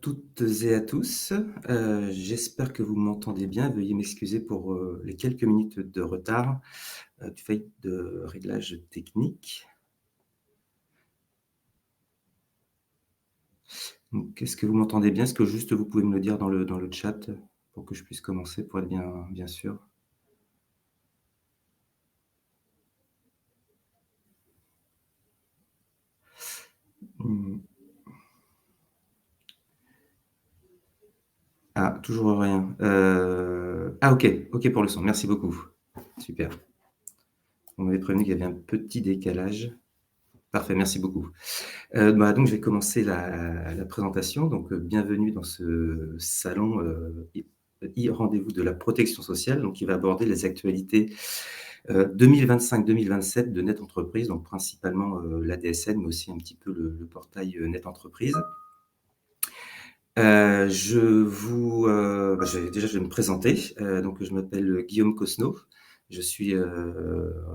Toutes et à tous, j'espère que vous m'entendez bien. Veuillez m'excuser pour, les quelques minutes de retard, du fait de réglages techniques. Donc est-ce que vous m'entendez bien? Est-ce que juste vous pouvez me le dire dans le chat, pour que je puisse commencer, pour être bien sûr? Mmh. Ah, toujours rien. Ah OK, OK pour le son, merci beaucoup. Super. On m'avait prévenu qu'il y avait un petit décalage. Parfait, merci beaucoup. Donc je vais commencer la présentation. Donc, bienvenue dans ce salon, e-rendez-vous de la protection sociale, donc qui va aborder les actualités, 2025-2027 de Net Entreprise, donc principalement, l'ADSN, mais aussi un petit peu le portail, Net Entreprise. Je vais me présenter. Donc je m'appelle Guillaume Cosno. Je suis,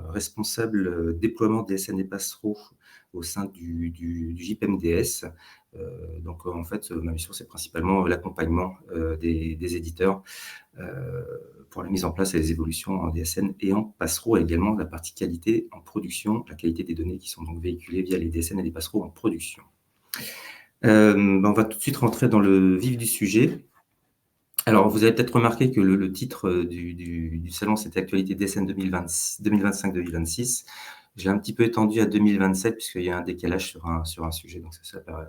responsable, déploiement DSN et Passereau au sein du JPMDS. En fait, ma mission, c'est principalement l'accompagnement, des éditeurs, pour la mise en place et les évolutions en DSN et en Passereau, et également la partie qualité en production, la qualité des données qui sont donc véhiculées via les DSN et les Passereaux en production. On va tout de suite rentrer dans le vif du sujet. Alors, vous avez peut-être remarqué que le titre, du salon, c'était Actualité DSN 2025-2026. Je l'ai un petit peu étendu à 2027 puisqu'il y a un décalage sur un sujet, donc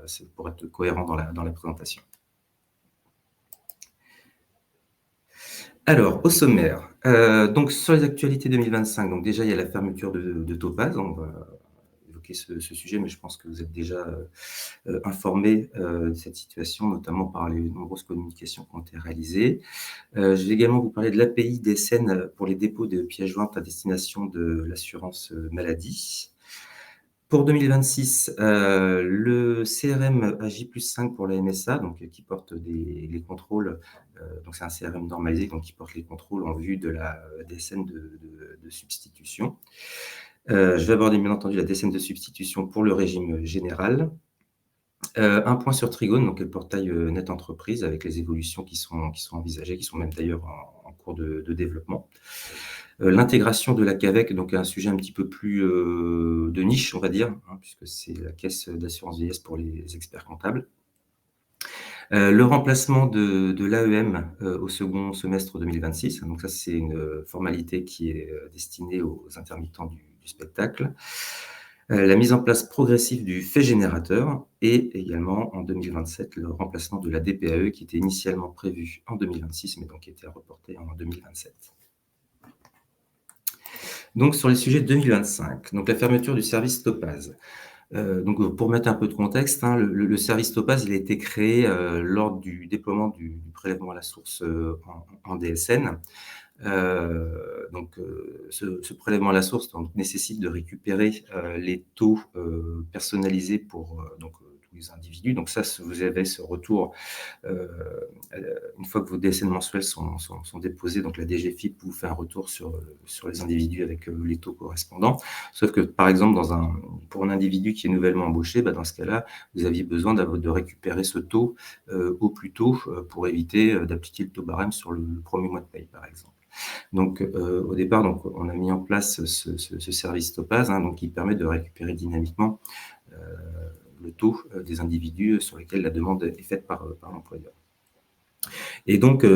c'est pour être cohérent dans la présentation. Alors, au sommaire, donc sur les actualités 2025, donc déjà, il y a la fermeture de Topaz. On va évoquer ce sujet, mais je pense que vous êtes déjà, informés, de cette situation, notamment par les nombreuses communications qui ont été réalisées. Je vais également vous parler de l'API des scènes pour les dépôts de pièces jointes à destination de l'assurance, maladie. Pour 2026, le CRM AJ+5 pour la MSA, donc qui porte les contrôles, donc c'est un CRM normalisé, donc qui porte les contrôles en vue de la DSN de substitution. Je vais aborder bien entendu la DSN de substitution pour le régime général. Un point sur Trigone, donc le portail, Net Entreprise, avec les évolutions qui sont envisagées, qui sont même d'ailleurs en cours de développement. L'intégration de la CAVEC, donc un sujet un petit peu plus, de niche, on va dire, hein, puisque c'est la caisse d'assurance vieillesse pour les experts comptables. Le remplacement de l'AEM, au second semestre 2026. Donc ça, c'est une formalité qui est, destinée aux intermittents du spectacle. La mise en place progressive du fait générateur et également en 2027, le remplacement de la DPAE qui était initialement prévu en 2026, mais donc qui était reporté en 2027. Donc sur les sujets 2025, donc la fermeture du service Topaz. Pour mettre un peu de contexte, hein, le service Topaz, il a été créé, lors du déploiement du prélèvement à la source, en DSN. Ce prélèvement à la source donc nécessite de récupérer, les taux, personnalisés pour, tous les individus. Donc ça, vous avez ce retour, heu, une fois que vos DSN mensuels sont déposés, donc la DGFiP vous fait un retour sur les individus avec, les taux correspondants. Sauf que, par exemple, pour un individu qui est nouvellement embauché, dans ce cas-là, vous aviez besoin de récupérer ce taux, au plus tôt, pour éviter, d'appliquer le taux barème sur le 1er mois de paye, par exemple. Au départ, on a mis en place ce service Topaz, hein, donc qui permet de récupérer dynamiquement, heu, le taux, des individus sur lesquels la demande est faite par l'employeur.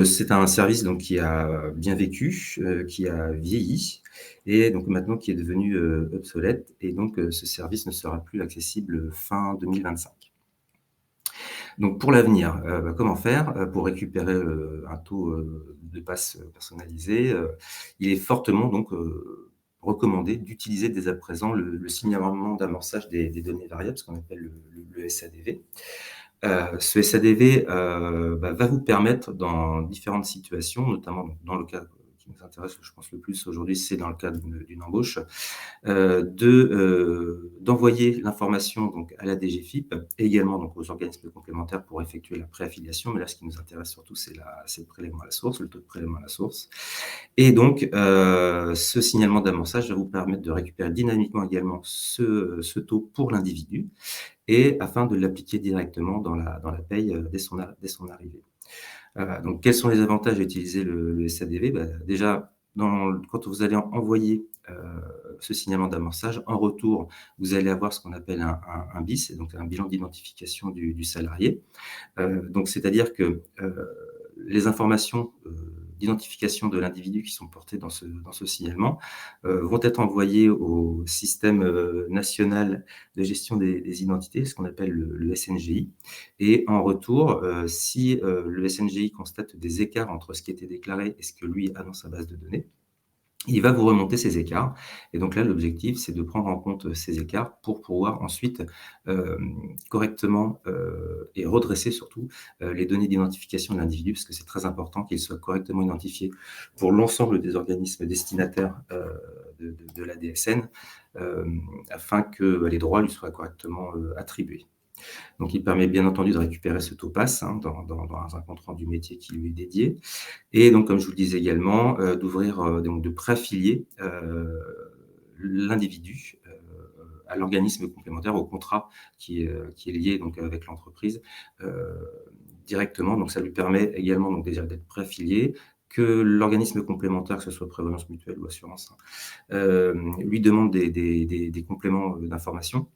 C'est un service donc qui a bien vécu, qui a vieilli et donc maintenant qui est devenu, obsolète, et ce service ne sera plus accessible fin 2025. Donc pour l'avenir, comment faire, pour récupérer, un taux, de passe personnalisé? Il est fortement recommandé d'utiliser dès à présent le signalement d'amorçage des données variables, ce qu'on appelle le SADV. Ce SADV, va vous permettre dans différentes situations, notamment dans le cas qui nous intéresse, je pense, le plus aujourd'hui, c'est dans le cadre d'une embauche, d'envoyer l'information donc à la DGFiP et également donc aux organismes complémentaires pour effectuer la préaffiliation. Mais là, ce qui nous intéresse surtout, c'est le prélèvement à la source, le taux de prélèvement à la source. Ce signalement d'amorçage va vous permettre de récupérer dynamiquement également ce taux pour l'individu et afin de l'appliquer directement dans la paye, dès son arrivée. Donc quels sont les avantages à utiliser le SADV? Bah, déjà, quand vous allez envoyer, ce signalement d'amorçage, en retour, vous allez avoir ce qu'on appelle un BIS, et donc un bilan d'identification du salarié. Donc c'est-à-dire que, les informations, d'identification de l'individu qui sont portées dans ce signalement, vont être envoyées au système, national de gestion des identités, ce qu'on appelle le SNGI, et en retour, si, le SNGI constate des écarts entre ce qui était déclaré et ce que lui a dans sa base de données, il va vous remonter ces écarts, et donc là, l'objectif, c'est de prendre en compte ces écarts pour pouvoir ensuite, correctement, et redresser surtout, les données d'identification de l'individu, parce que c'est très important qu'il soit correctement identifié pour l'ensemble des organismes destinataires, de la DSN, afin que, bah, les droits lui soient correctement, attribués. Donc il permet bien entendu de récupérer ce taux-pass, hein, dans un compte rendu métier qui lui est dédié, et donc, comme je vous le disais également, d'ouvrir, donc de préaffilier, l'individu, à l'organisme complémentaire, au contrat qui est lié donc avec l'entreprise, heu, directement. Donc ça lui permet également donc déjà d'être préaffilié, que l'organisme complémentaire, que ce soit prévoyance mutuelle ou assurance, hein, lui demande des compléments, d'information,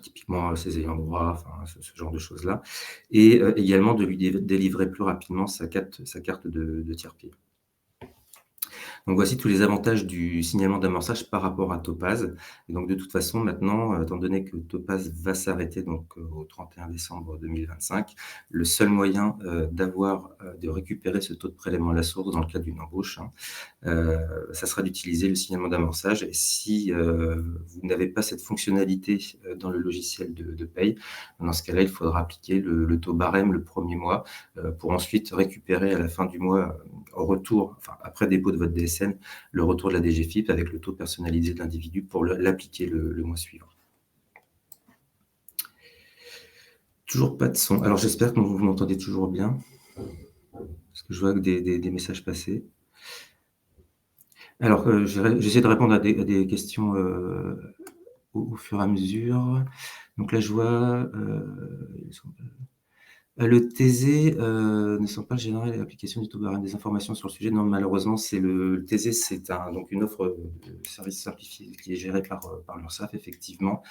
typiquement, ses ayants droit, enfin ce genre de choses-là, et également de lui délivrer plus rapidement sa carte de tiers-payé. Donc voici tous les avantages du signalement d'amorçage par rapport à Topaz. Et donc de toute façon maintenant, étant donné que Topaz va s'arrêter donc, au 31 décembre 2025, le seul moyen, de récupérer ce taux de prélèvement à la source dans le cadre d'une embauche, hein, ça sera d'utiliser le signalement d'amorçage, et si, vous n'avez pas cette fonctionnalité, dans le logiciel de paye, dans ce cas-là, il faudra appliquer le taux barème le premier mois, pour ensuite récupérer à la fin du mois, au retour, enfin après dépôt de votre DSN, le retour de la DGFiP avec le taux personnalisé de l'individu pour l'appliquer le mois suivant. Toujours pas de son. Alors j'espère que vous m'entendez toujours bien, parce que je vois que des messages passer. Alors, j'essaie de répondre à des questions, au fur et à mesure. Donc là, je vois, le TZ, ne sont pas générés à l'application du taux barème des informations sur le sujet. Non, malheureusement, le TZ, c'est donc une offre de service simplifié qui est gérée par l'URSSAF, effectivement.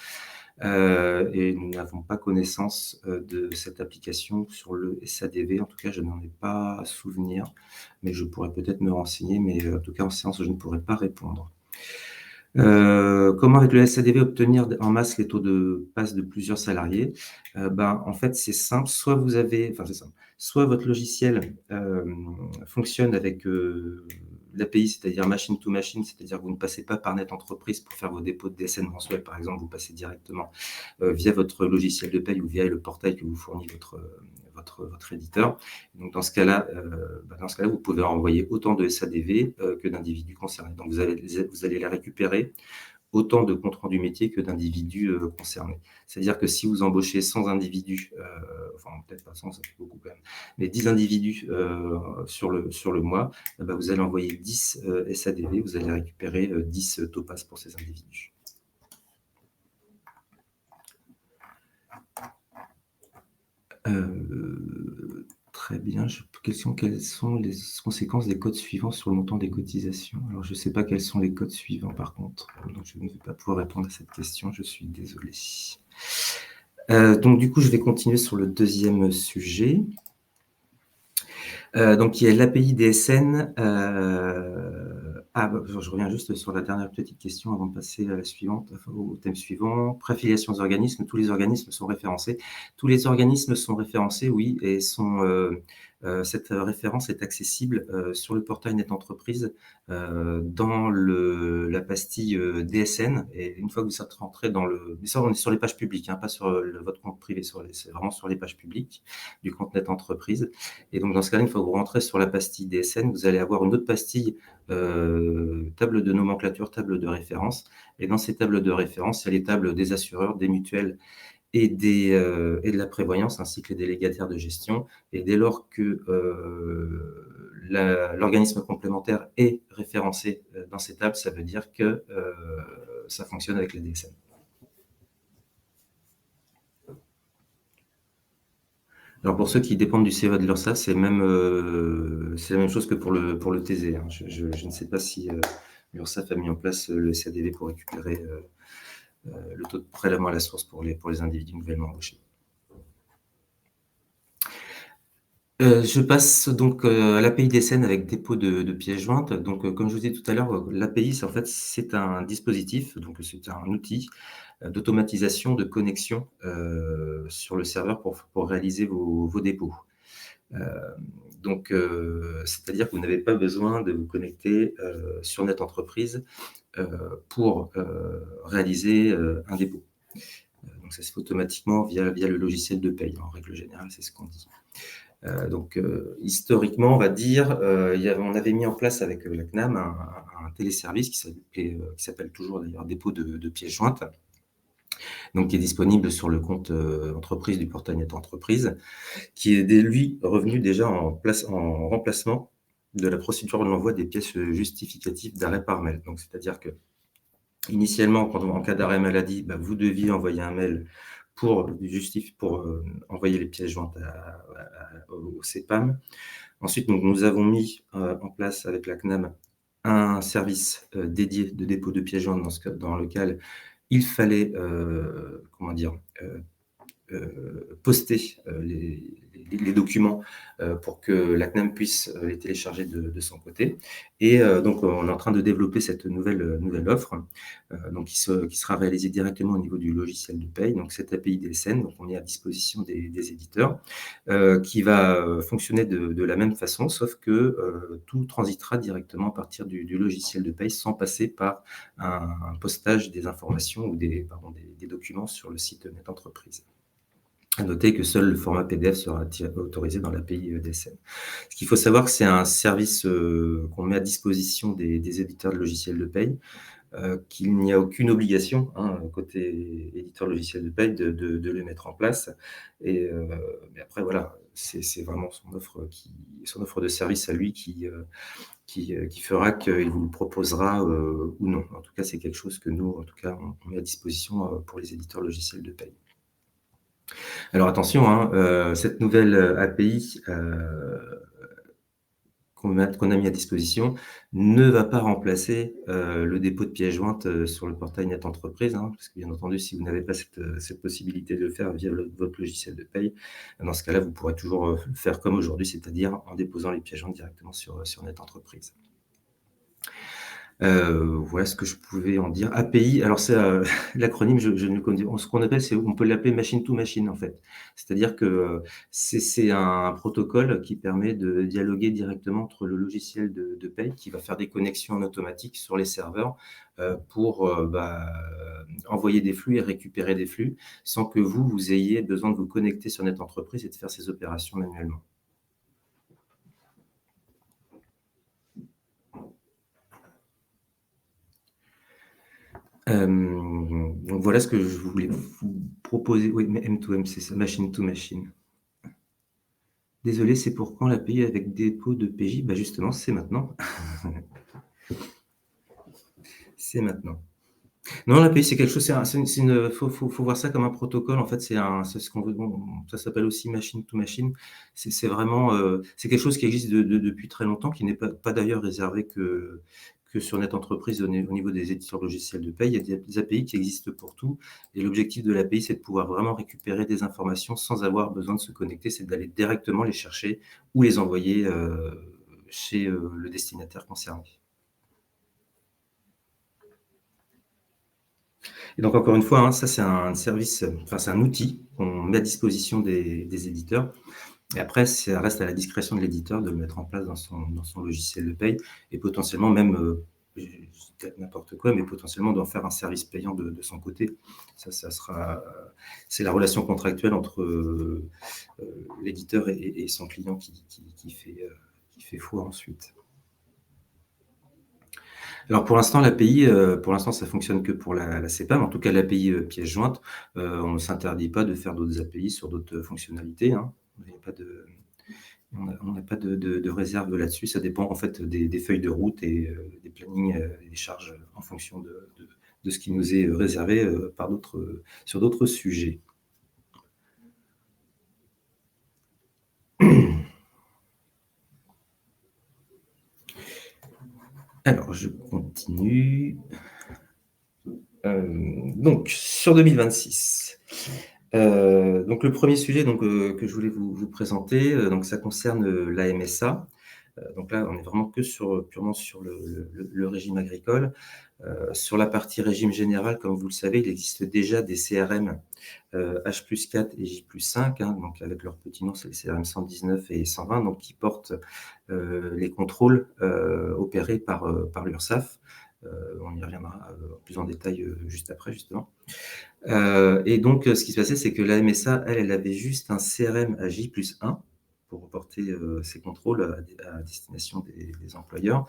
Et nous n'avons pas connaissance, de cette application sur le SADV. En tout cas, je n'en ai pas souvenir, mais je pourrais peut-être me renseigner, mais en tout cas, en séance, je ne pourrais pas répondre. Comment avec le SADV obtenir en masse les taux de passe de plusieurs salariés? Ben, en fait, c'est simple, c'est simple, soit votre logiciel, fonctionne avec, l'API, c'est-à-dire machine to machine, c'est-à-dire que vous ne passez pas par NetEntreprise pour faire vos dépôts de DSN mensuels, par exemple, vous passez directement, via votre logiciel de paye ou via le portail que vous fournit votre éditeur. Donc dans ce cas-là, vous pouvez envoyer autant de SADV, que d'individus concernés. Donc vous allez les récupérer autant de comptes rendus métiers que d'individus, concernés. C'est-à-dire que si vous embauchez 100 individus, enfin peut-être pas 100, ça fait beaucoup quand même, mais 10 individus, sur le mois, bah, vous allez envoyer 10, SADV, vous allez récupérer, 10 Topaz pour ces individus. Très bien. Quelles sont les conséquences des codes suivants sur le montant des cotisations? Alors, je ne sais pas quels sont les codes suivants par contre, donc je ne vais pas pouvoir répondre à cette question, je suis désolé. Donc du coup, je vais continuer sur le deuxième sujet. Donc il y a l'API DSN, bah, je reviens juste sur la dernière petite question avant de passer à la suivante, enfin au thème suivant. Préaffiliation aux organismes, tous les organismes sont référencés. Tous les organismes sont référencés, oui, et cette référence est accessible, sur le portail NetEntreprise, dans la pastille, DSN, et une fois que vous êtes rentré mais ça, on est sur les pages publiques, hein, pas sur, votre compte privé, c'est vraiment sur les pages publiques du compte NetEntreprise. Et donc dans ce cas-là, une fois que vous rentrez sur la pastille DSN, vous allez avoir une autre pastille, table de nomenclature, table de référence, et dans ces tables de référence, il y a les tables des assureurs, des mutuelles et de la prévoyance, ainsi que les délégataires de gestion. Et dès lors que, l'organisme complémentaire est référencé, dans ces tables, ça veut dire que, ça fonctionne avec la DSN. Alors pour ceux qui dépendent du CEA de l'URSSAF, c'est la même chose que pour le TZ, hein. Je ne sais pas si, l'URSSAF a mis en place, le SADV pour récupérer, le taux de prélèvement à la source pour les individus nouvellement embauchés. Je passe donc, à l'API des scènes avec dépôt de pièces jointes. Donc, comme je vous disais tout à l'heure, l'API, c'est en fait, c'est un dispositif, donc c'est un outil, d'automatisation de connexion, sur le serveur pour réaliser vos dépôts. Heu, donc, c'est-à-dire que vous n'avez pas besoin de vous connecter, sur Net Entreprise, pour, réaliser, un dépôt. Donc ça se fait automatiquement via le logiciel de paye. En règle générale, c'est ce qu'on dit. Donc, historiquement, on va dire, on avait mis en place avec, la CNAM un téléservice qui s'appelle toujours d'ailleurs dépôt de pièces jointes, donc qui est disponible sur le compte, entreprise du portail Net Entreprise, qui est lui revenu déjà en remplacement de la procédure de l'envoi des pièces, justificatives d'arrêt par mail. Donc c'est-à-dire que initialement, en cas d'arrêt maladie, bah, vous deviez envoyer un mail pour envoyer les pièces jointes au CPAM. Ensuite, donc, nous avons mis, en place avec la CNAM un service, dédié de dépôt de pièces jointes dans lequel il fallait, comment dire? Poster, les documents, pour que la CNAM puisse, les télécharger de son côté et donc on est en train de développer cette nouvelle offre, donc qui sera réalisée directement au niveau du logiciel de paye, donc cette API DSN, donc on est à disposition des éditeurs, qui va, fonctionner de la même façon, sauf que, tout transitera directement à partir du logiciel de paye sans passer par un postage des informations ou des documents sur le site Net Entreprise. À noter que seul le format PDF sera autorisé dans l'API, DSM. Ce qu'il faut savoir que c'est un service, qu'on met à disposition des éditeurs de logiciels de paye, qu'il n'y a aucune obligation, hein, côté éditeur de logiciel de paye de le mettre en place et mais après voilà, c'est vraiment son offre de service à lui qui fera qu'il vous le proposera, ou non. En tout cas, c'est quelque chose que nous, en tout cas, on met à disposition, pour les éditeurs logiciels de paye. Alors attention, hein, cette nouvelle, API, qu'on a mis à disposition ne va pas remplacer, le dépôt de pièces jointes, sur le portail Net Entreprise, hein, parce que bien entendu, si vous n'avez pas cette possibilité de le faire via votre logiciel de paye, dans ce cas-là, vous pourrez toujours, faire comme aujourd'hui, c'est-à-dire en déposant les pièces jointes directement sur Net Entreprise. Voilà ce que je pouvais en dire. API, alors c'est, l'acronyme, je ne le connais, ce qu'on appelle, on peut l'appeler machine to machine, en fait. C'est-à-dire que, c'est un protocole qui permet de dialoguer directement entre le logiciel de paye qui va faire des connexions en automatique sur les serveurs, pour, envoyer des flux et récupérer des flux, sans que vous ayez besoin de vous connecter sur Net Entreprise et de faire ces opérations manuellement. Donc voilà ce que je voulais vous proposer. Oui, mais M2M, c'est ça, machine to machine. Désolé, c'est pour quand l'API avec dépôt de PJ? Bah, justement, c'est maintenant. C'est maintenant. Non, l'API, c'est quelque chose, c'est une faut voir ça comme un protocole. En fait, c'est ce qu'on veut, bon, ça s'appelle aussi machine to machine. C'est vraiment, c'est quelque chose qui existe depuis très longtemps, qui n'est pas d'ailleurs réservé que sur Net Entreprise au niveau des éditeurs logiciels de paye. Il y a des API qui existent pour tout et l'objectif de l'API, c'est de pouvoir vraiment récupérer des informations sans avoir besoin de se connecter. C'est d'aller directement les chercher ou les envoyer, chez, le destinataire concerné. Et donc encore une fois, hein, ça c'est un service, enfin c'est un outil qu'on met à disposition des éditeurs et après ça reste à la discrétion de l'éditeur de le mettre en place dans son logiciel de paye et potentiellement même, je dis peut-être n'importe quoi, mais potentiellement d'en faire un service payant de son côté. Ça sera, c'est la relation contractuelle entre, l'éditeur et son client qui fait foi ensuite. Alors pour l'instant, l'API, pour l'instant, ça fonctionne que pour la CPAM. En tout cas, l'API, pièce jointe, on ne s'interdit pas de faire d'autres API sur d'autres, fonctionnalités, hein. Il y a pas de on n'a pas de réserve là-dessus. Ça dépend en fait des feuilles de route et des plannings, et des charges en fonction de ce qui nous est, réservé, par sur d'autres sujets. Alors je continue. Donc sur 2026. Donc le premier sujet donc, que je voulais vous présenter, donc ça concerne, la MSA. Donc là, on est vraiment que sur, purement sur le régime agricole. Sur la partie régime général, comme vous le savez, il existe déjà des CRM, H+4 et J+5, hein, donc avec leurs petits noms, c'est les CRM 119 et 120, donc qui portent, les contrôles, opérés par l'Urssaf. On y reviendra, plus en détail, juste après justement. Et donc, ce qui se passait, c'est que la MSA, elle avait juste un CRM à J+1 pour reporter, ses contrôles à destination des employeurs.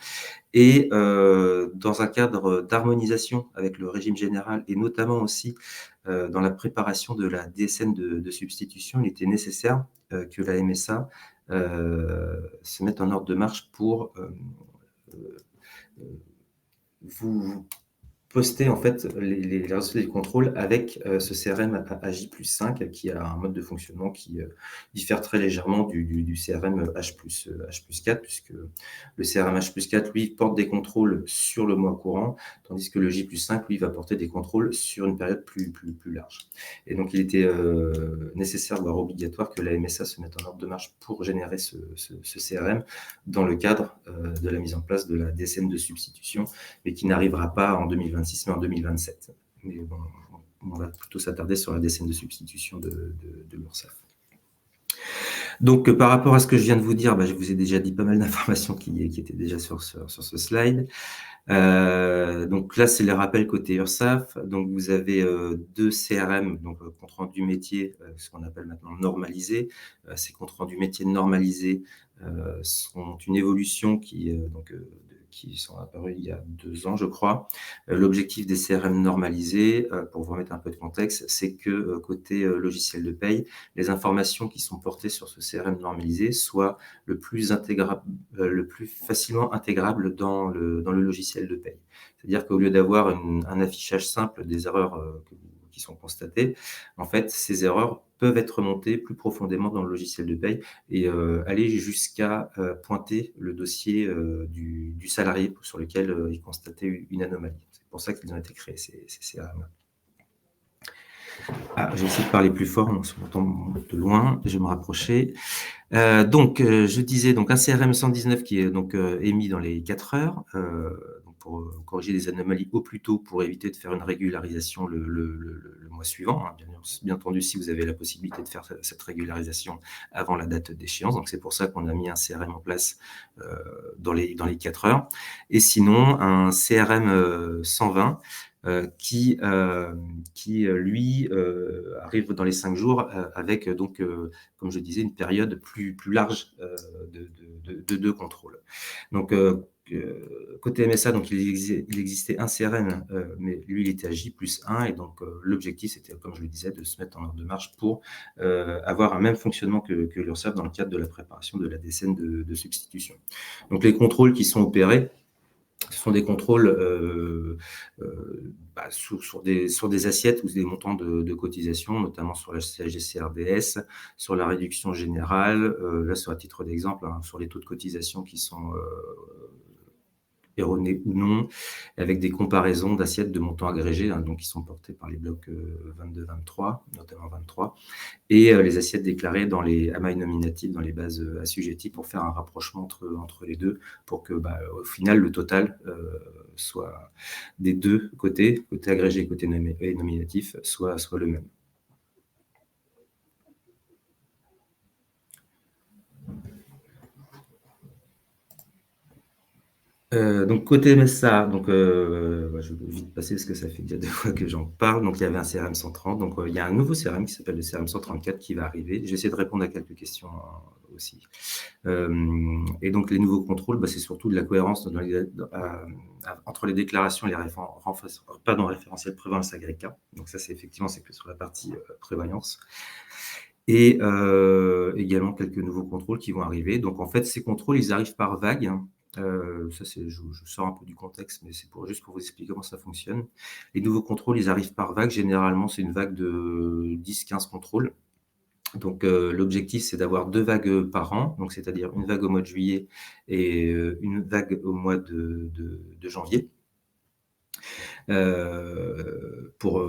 Et dans un cadre d'harmonisation avec le régime général et notamment aussi, dans la préparation de la DSN de substitution, il était nécessaire, que la MSA, se mette en ordre de marche pour, vous poster en fait les résultats du contrôle avec, ce CRM à J+5 qui a un mode de fonctionnement qui, diffère très légèrement du CRM H+4 puisque le CRM H+4 lui porte des contrôles sur le mois courant, tandis que le J+5 lui va porter des contrôles sur une période plus large. Et donc il était, nécessaire, voire obligatoire que la MSA se mette en ordre de marche pour générer ce CRM dans le cadre, de la mise en place de la DSN de substitution mais qui n'arrivera pas en 2026, mais en 2027. Mais bon, on va plutôt s'attarder sur la décennie de substitution de l'URSSAF. Donc, par rapport à ce que je viens de vous dire, je vous ai déjà dit pas mal d'informations qui étaient déjà sur ce slide. Donc là, c'est les rappels côté URSSAF. Donc, vous avez 2 CRM, donc compte rendu métier, ce qu'on appelle maintenant normalisé. Ces comptes rendus métiers normalisés sont une évolution qui sont apparus il y a 2 ans, je crois. L'objectif des CRM normalisés, pour vous remettre un peu de contexte, c'est que côté logiciel de paye, les informations qui sont portées sur ce CRM normalisé soient le plus facilement intégrables dans le logiciel de paye. C'est-à-dire qu'au lieu d'avoir un affichage simple des erreurs qui sont constatées, en fait, ces erreurs peuvent être remontées plus profondément dans le logiciel de paye et aller jusqu'à pointer le dossier du salarié sur lequel il constatait une anomalie. C'est pour ça qu'ils ont été créés, ces CRM. Ah, j'ai essayé de parler plus fort, on s'entend de loin, je vais me rapprocher. Je disais donc un CRM 119 qui est donc émis dans les 4 heures, donc pour corriger des anomalies au plus tôt pour éviter de faire une régularisation le mois suivant, hein. Bien entendu, si vous avez la possibilité de faire cette régularisation avant la date d'échéance. Donc c'est pour ça qu'on a mis un CRM en place dans les 4 heures. Et sinon, un CRM 120 qui lui arrive dans les 5 jours avec donc comme je disais, une période plus large de contrôle. Donc, côté MSA, donc il existait un CRM, mais lui, il était à J+1 et donc l'objectif, c'était, comme je le disais, de se mettre en ordre de marche pour avoir un même fonctionnement que l'URSSAF dans le cadre de la préparation de la décennie de substitution. Donc, les contrôles qui sont opérés, ce sont des contrôles sur des assiettes ou des montants de cotisation, notamment sur la CSG-CRDS, sur la réduction générale, là, sur à titre d'exemple, hein, sur les taux de cotisation qui sont erronés ou non, avec des comparaisons d'assiettes de montants agrégés, hein, donc qui sont portés par les blocs 22-23, notamment 23, et les assiettes déclarées dans les AMAI nominatifs, dans les bases assujetties, pour faire un rapprochement entre les deux, pour que, au final, le total soit des deux côtés agrégé et côté nominatif, soit le même. Donc côté MSA, donc je vais vite passer parce que ça fait déjà 2 fois que j'en parle. Donc il y avait un CRM 130, donc il y a un nouveau CRM qui s'appelle le CRM 134 qui va arriver. J'ai essayé de répondre à quelques questions aussi. Et donc les nouveaux contrôles, c'est surtout de la cohérence entre les déclarations et les référentiels prévoyance agrégats. Donc ça, c'est effectivement, c'est que sur la partie prévoyance. Et également quelques nouveaux contrôles qui vont arriver. Donc en fait, ces contrôles, ils arrivent par vague, hein. Ça, je sors un peu du contexte, mais c'est juste pour vous expliquer comment ça fonctionne. Les nouveaux contrôles, ils arrivent par vague. Généralement, c'est une vague de 10-15 contrôles. Donc, l'objectif, c'est d'avoir 2 vagues, par an, donc c'est-à-dire une vague au mois de juillet et une vague au mois de janvier. Pour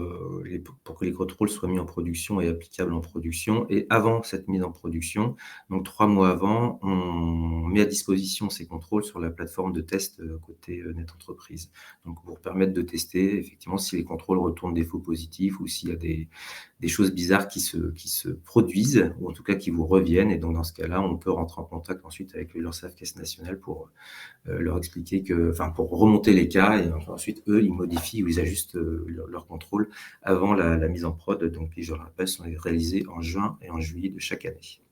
que les contrôles soient mis en production et applicables en production. Et avant cette mise en production, donc 3 mois avant, on met à disposition ces contrôles sur la plateforme de test, côté, Net Entreprise. Donc pour permettre de tester effectivement si les contrôles retournent des faux positifs ou s'il y a des choses bizarres qui se produisent ou en tout cas qui vous reviennent. Et donc dans ce cas-là, on peut rentrer en contact ensuite avec l'Urssaf Caisse Nationale pour, leur expliquer pour remonter les cas et ensuite eux, ils modifient ou ils ajustent leur contrôle avant la mise en prod. Donc, qui, je le rappelle, sont réalisés en juin et en juillet de chaque année.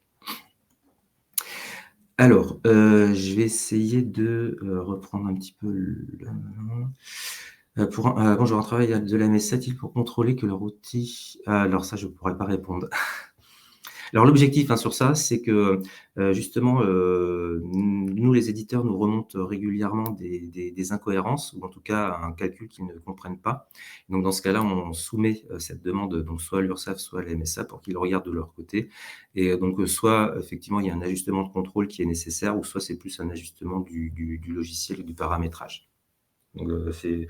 Alors, je vais essayer de reprendre un petit peu bonjour, un travail de la MSA est-il pour contrôler que leur outil... Alors ça, je ne pourrais pas répondre. Alors l'objectif, hein, sur ça, c'est que, justement, nous les éditeurs nous remontent régulièrement des incohérences ou en tout cas un calcul qu'ils ne comprennent pas. Donc dans ce cas-là, on soumet, cette demande donc soit à l'Urssaf, soit à la MSA pour qu'ils regardent de leur côté et donc, soit effectivement il y a un ajustement de contrôle qui est nécessaire ou soit c'est plus un ajustement du logiciel ou du paramétrage. Donc, c'est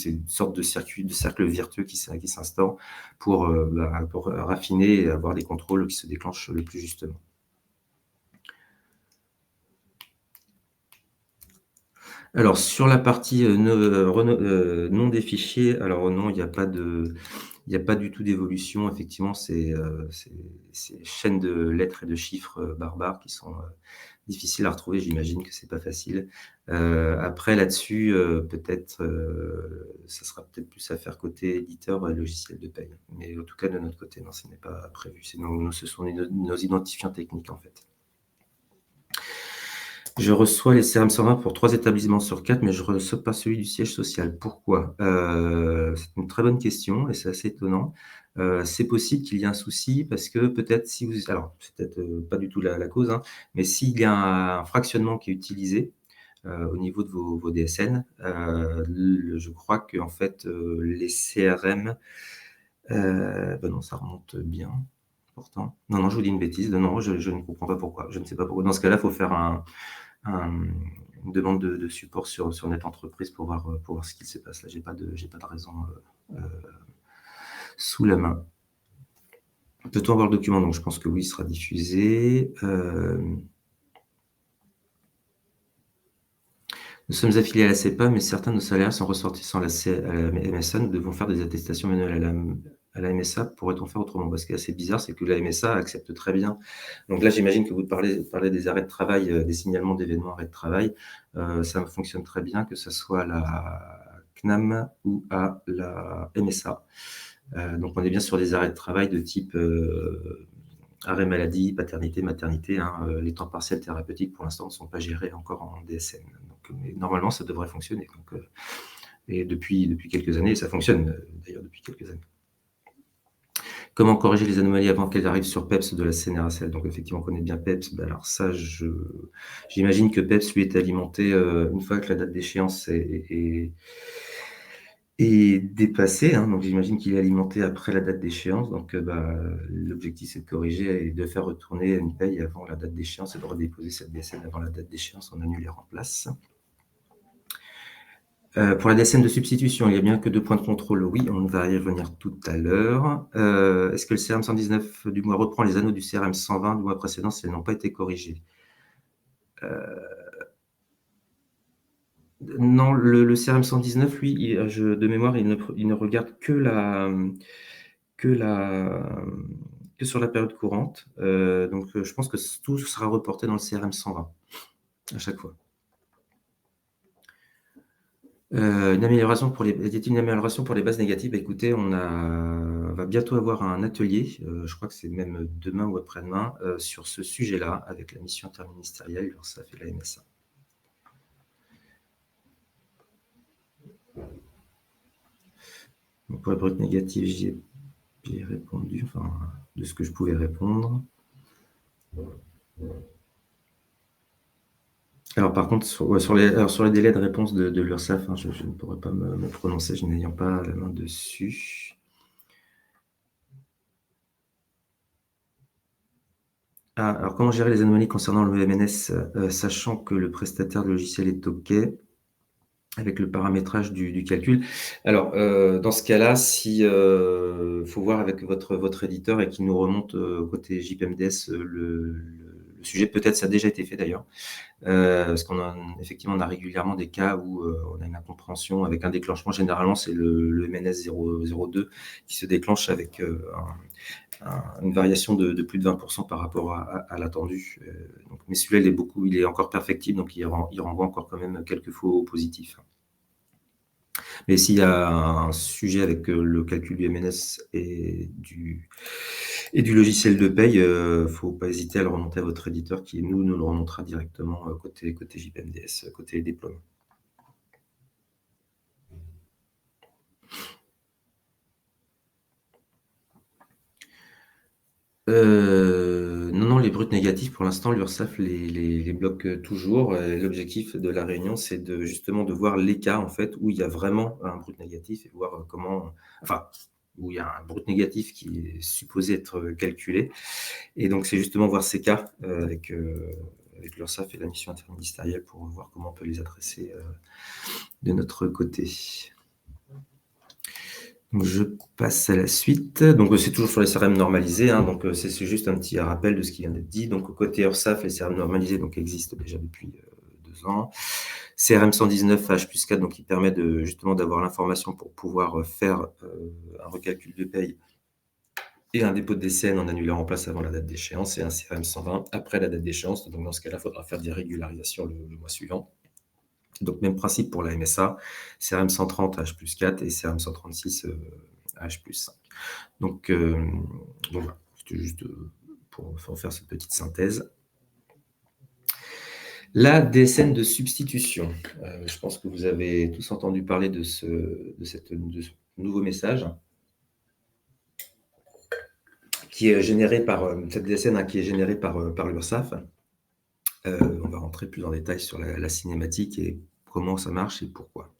une sorte de cercle vertueux qui s'instaure pour raffiner et avoir des contrôles qui se déclenchent le plus justement. Alors sur la partie, nom des fichiers, alors non, il y a pas du tout d'évolution. Effectivement, c'est chaînes de lettres et de chiffres, barbares qui sont, difficiles à retrouver. J'imagine que c'est pas facile. Après là-dessus, peut-être, ça sera peut-être plus à faire côté éditeur et logiciel de paye. Mais en tout cas de notre côté, non, ce n'est pas prévu. Ce sont nos identifiants techniques, en fait. Je reçois les CRM 120 pour 3 établissements sur 4, mais je ne reçois pas celui du siège social. Pourquoi? C'est une très bonne question et c'est assez étonnant. C'est possible qu'il y ait un souci parce que peut-être si vous alors c'est peut-être, pas du tout la cause, hein, mais s'il y a un fractionnement qui est utilisé, au niveau de vos DSN, je crois qu'en fait, les CRM, bah non, ça remonte bien pourtant. Non, non, je vous dis une bêtise. Non, non, je ne comprends pas pourquoi. Je ne sais pas pourquoi. Dans ce cas-là, il faut faire une demande de support sur Net Entreprise pour voir ce qu'il se passe. Là, j'ai pas de raison sous la main. Peut-on avoir le document? Donc, je pense que oui, il sera diffusé. Nous sommes affiliés à la CEPA, mais certains de nos salariés sont ressortissants à la MSA. Nous devons faire des attestations manuelles à la MSA. Pourrait-on faire autrement? Ce qui est assez bizarre, c'est que la MSA accepte très bien. Donc là, j'imagine que vous parlez des arrêts de travail, des signalements d'événements arrêts de travail. Ça fonctionne très bien, que ce soit à la CNAM ou à la MSA. Donc on est bien sur des arrêts de travail de type arrêt maladie, paternité, maternité. Les temps partiels thérapeutiques, pour l'instant, ne sont pas gérés encore en DSN. Donc, mais normalement, ça devrait fonctionner. Donc, et depuis quelques années, ça fonctionne d'ailleurs depuis quelques années. Comment corriger les anomalies avant qu'elles arrivent sur PEPS de la CNRACL? Donc effectivement, on connaît bien PEPS. Ben alors ça, j'imagine que PEPS, lui, est alimenté une fois que la date d'échéance est dépassé, donc j'imagine qu'il est alimenté après la date d'échéance. Donc, l'objectif, c'est de corriger et de faire retourner une paye avant la date d'échéance et de redéposer cette DSN avant la date d'échéance. On annule et remplace. Pour la DSN de substitution, il n'y a bien que 2 points de contrôle. Oui, on va y revenir tout à l'heure. Est-ce que le CRM 119 du mois reprend les anneaux du CRM 120 du mois précédent si elles n'ont pas été corrigées? Non, le CRM 119, lui, de mémoire, il ne regarde que sur la période courante. Donc, je pense que tout sera reporté dans le CRM 120 à chaque fois. Une amélioration y a-t-il une amélioration pour les bases négatives? Écoutez, on va bientôt avoir un atelier, je crois que c'est même demain ou après-demain, sur ce sujet-là avec la mission interministérielle, l'Urssaf et la MSA. Donc pour les brutes négatives, j'y ai répondu, enfin, de ce que je pouvais répondre. Alors par contre, sur les délais de réponse de l'Urssaf, je ne pourrais pas me prononcer, je n'ayant pas la main dessus. Ah, alors comment gérer les anomalies concernant le MNS, sachant que le prestataire de logiciel est OK, avec le paramétrage du calcul? Alors, dans ce cas-là, si, faut voir avec votre éditeur et qu'il nous remonte, côté JPMDS, le sujet. Peut-être ça a déjà été fait d'ailleurs. Parce qu'on a effectivement, on a régulièrement des cas où, on a une incompréhension avec un déclenchement. Généralement, c'est le MNS 002 qui se déclenche avec, une variation de plus de 20% par rapport à l'attendu. Donc, mais celui-là, il est encore perfectible, donc il renvoie encore quand même quelques faux positifs. Mais s'il y a un sujet avec, le calcul du MNS et du logiciel de paye, faut pas hésiter à le remonter à votre éditeur qui nous le remontera directement, côté JPMDS, côté déploiement. Non, non, les brutes négatifs, pour l'instant, l'URSSAF les bloque, toujours. L'objectif de la réunion, c'est justement de voir les cas, en fait, où il y a vraiment un brut négatif et voir, comment enfin, où il y a un brut négatif qui est supposé être, calculé. Et donc, c'est justement voir ces cas, avec l'URSSAF et la mission interministérielle pour voir comment on peut les adresser, de notre côté. Donc, je passe à la suite. Donc, c'est toujours sur les CRM normalisés, hein, donc, c'est juste un petit rappel de ce qui vient d'être dit. Donc, côté URSSAF, les CRM normalisés donc, existent déjà depuis 2 ans. CRM 119 H+4, donc, qui permet justement d'avoir l'information pour pouvoir faire un recalcul de paye et un dépôt de DCN en annulant en place avant la date d'échéance, et un CRM 120 après la date d'échéance. Donc, dans ce cas-là, il faudra faire des régularisations le mois suivant. Donc, même principe pour la MSA, CRM 130 H+4 et CRM 136 H+5. Donc voilà, c'était juste pour faire cette petite synthèse. La DSN de substitution. Je pense que vous avez tous entendu parler de ce nouveau message qui est généré par cette DSN, hein, qui est générée par l'URSSAF. On va rentrer plus en détail sur la cinématique et comment ça marche et pourquoi.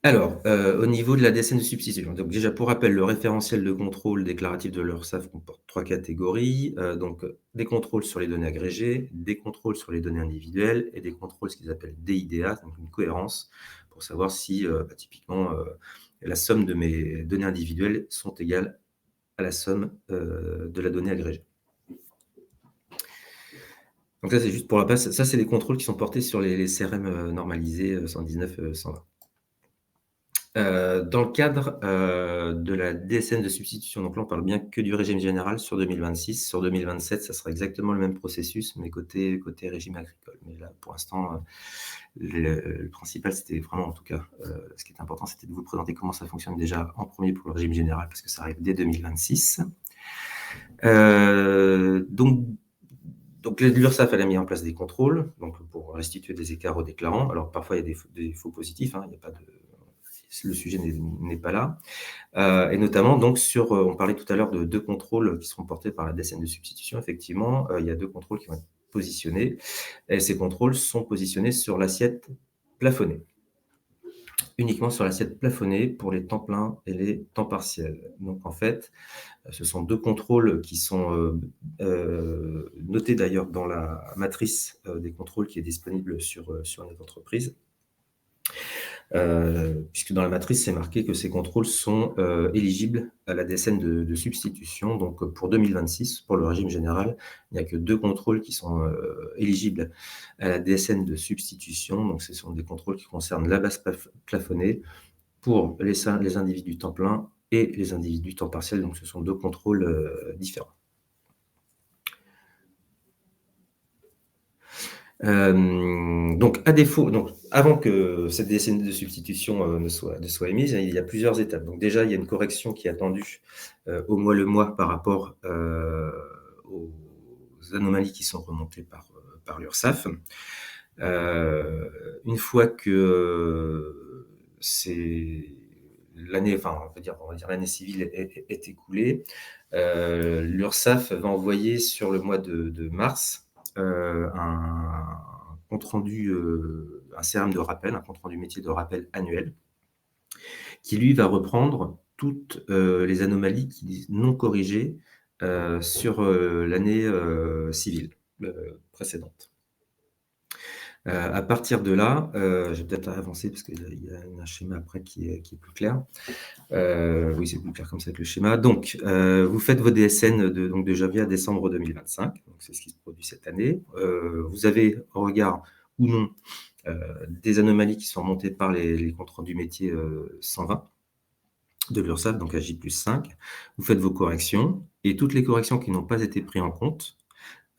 Alors, au niveau de la DSN de substitution, donc déjà pour rappel, le référentiel de contrôle déclaratif de l'URSSAF comporte 3 catégories, donc des contrôles sur les données agrégées, des contrôles sur les données individuelles et des contrôles, ce qu'ils appellent DIDA, donc une cohérence pour savoir si, typiquement, la somme de mes données individuelles sont égales à la somme, de la donnée agrégée. Donc ça, c'est juste pour la place. Ça, c'est les contrôles qui sont portés sur les CRM, normalisés, 119, 120. Dans le cadre, de la DSN de substitution, donc là, on parle bien que du régime général sur 2026. Sur 2027, ça sera exactement le même processus, mais côté régime agricole. Mais là, pour l'instant, le principal, c'était vraiment, en tout cas, ce qui est important, c'était de vous présenter comment ça fonctionne déjà en premier pour le régime général, parce que ça arrive dès 2026. Donc l'URSSAF, elle a mis en place des contrôles, donc pour restituer des écarts aux déclarants. Alors parfois, il y a des faux positifs, hein, il y a pas de le sujet n'est pas là. Et notamment, donc, on parlait tout à l'heure de 2 contrôles qui seront portés par la DSN de substitution. Effectivement, il y a 2 contrôles qui vont être positionnés et ces contrôles sont positionnés sur l'assiette plafonnée. Uniquement sur l'assiette plafonnée pour les temps pleins et les temps partiels. Donc, en fait, ce sont 2 contrôles qui sont, notés d'ailleurs dans la matrice, des contrôles qui est disponible sur notre entreprise. Puisque dans la matrice, c'est marqué que ces contrôles sont, éligibles à la DSN de substitution. Donc, pour 2026, pour le régime général, il n'y a que 2 contrôles qui sont, éligibles à la DSN de substitution. Donc, ce sont des contrôles qui concernent la base plafonnée pour les individus temps plein et les individus temps partiel. Donc, ce sont 2 contrôles, différents. Donc à défaut, donc avant que cette DSN de substitution, ne soit émise, il y a plusieurs étapes. Donc déjà, il y a une correction qui est attendue, au mois le mois par rapport, aux anomalies qui sont remontées par l'URSSAF. Une fois que, c'est l'année, enfin, on va dire l'année civile est écoulée, l'URSSAF va envoyer sur le mois de mars, un compte rendu, un CRM de rappel, un compte rendu métier de rappel annuel, qui lui va reprendre toutes, les anomalies non corrigées, sur, l'année, civile, précédente. À partir de là, je vais peut-être avancer parce qu'il y a un schéma après qui est plus clair. Oui, c'est plus clair comme ça avec le schéma. Donc, vous faites vos DSN de janvier à décembre 2025, donc c'est ce qui se produit cette année. Vous avez au regard ou non, des anomalies qui sont remontées par les comptes rendus métiers, 120 de l'URSSAF, donc à J+5. Vous faites vos corrections et toutes les corrections qui n'ont pas été prises en compte,